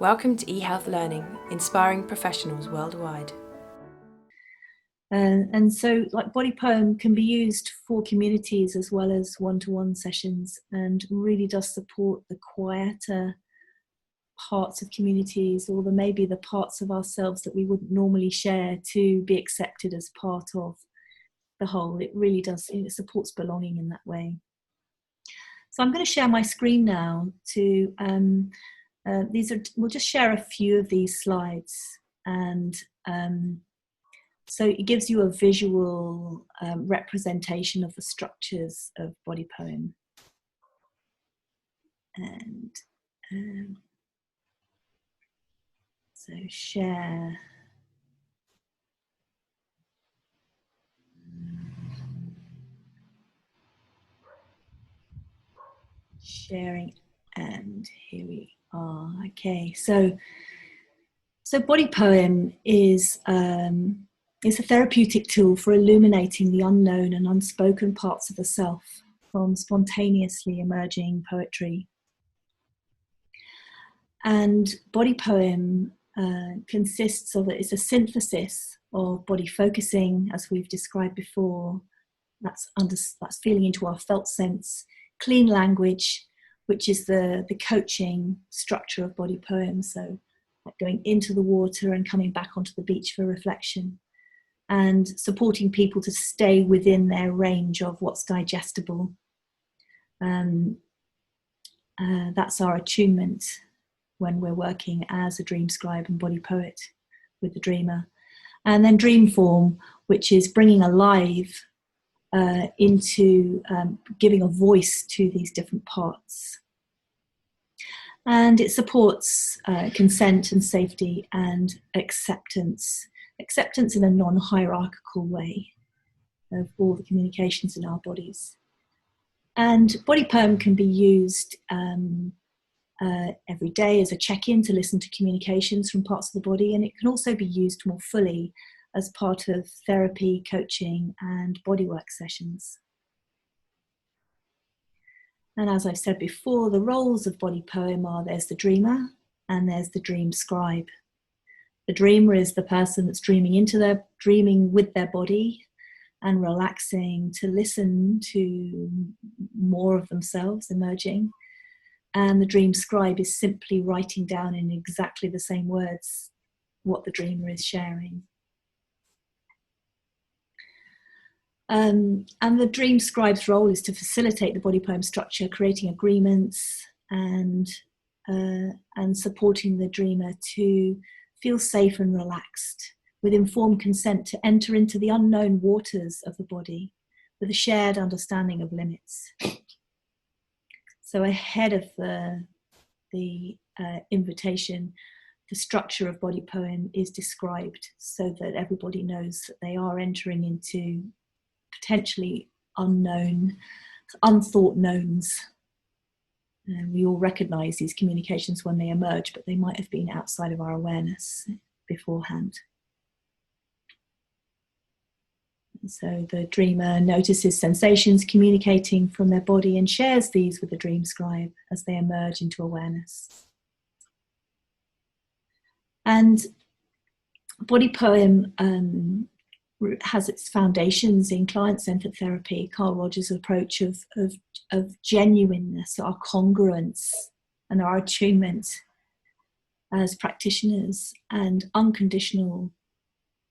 Welcome to eHealth Learning, inspiring professionals worldwide. And so like Body Poem can be used for communities as well as one-to-one sessions, and really does support the quieter parts of communities, or maybe the parts of ourselves that we wouldn't normally share, to be accepted as part of the whole. It really does, it supports belonging in that way. So I'm going to share my screen now to we'll just share a few of these slides, and so it gives you a visual representation of the structures of Body Poem. And so share. Sharing, and here we are. Okay, so Body Poem is a therapeutic tool for illuminating the unknown and unspoken parts of the self from spontaneously emerging poetry. And Body Poem consists of, it's a synthesis of body focusing, as we've described before. That's feeling into our felt sense, clean language, which is the coaching structure of Body Poem. So like going into the water and coming back onto the beach for reflection, and supporting people to stay within their range of what's digestible. That's our attunement when we're working as a dream scribe and body poet with the dreamer. And then dream form, which is bringing alive into giving a voice to these different parts. And it supports consent and safety and acceptance in a non-hierarchical way of all the communications in our bodies. And Body Poem can be used every day as a check-in to listen to communications from parts of the body, and it can also be used more fully as part of therapy, coaching, and bodywork sessions. And as I've said before, the roles of Body Poem are, there's the dreamer and there's the dream scribe. The dreamer is the person that's dreaming with their body and relaxing to listen to more of themselves emerging. And the dream scribe is simply writing down in exactly the same words what the dreamer is sharing. And the dream scribe's role is to facilitate the Body Poem structure, creating agreements and supporting the dreamer to feel safe and relaxed, with informed consent to enter into the unknown waters of the body with a shared understanding of limits. So ahead of the invitation, the structure of Body Poem is described so that everybody knows that they are entering into potentially unknown, unthought knowns. We all recognise these communications when they emerge, but they might have been outside of our awareness beforehand. And so the dreamer notices sensations communicating from their body and shares these with the dream scribe as they emerge into awareness. And Body Poem has its foundations in client-centered therapy, Carl Rogers' approach of genuineness, our congruence and our attunement as practitioners, and unconditional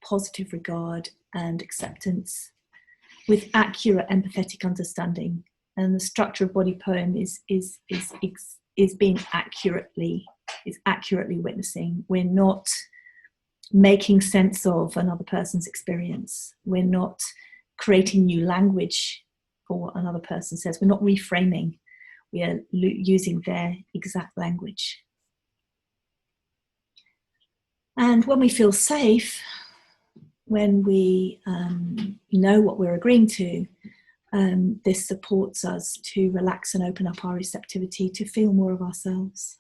positive regard and acceptance with accurate empathetic understanding. And the structure of Body Poem is accurately witnessing. We're not making sense of another person's experience. We're not creating new language for what another person says. We're not reframing. We are using their exact language. And when we feel safe, when we know what we're agreeing to, this supports us to relax and open up our receptivity to feel more of ourselves.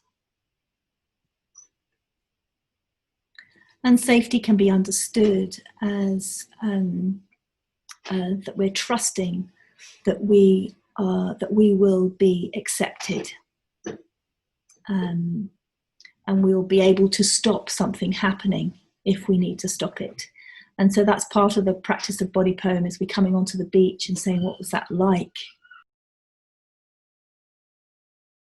And safety can be understood as that we're trusting that we will be accepted and we'll be able to stop something happening if we need to stop it. And so that's part of the practice of body poem, is we coming onto the beach and saying, what was that like?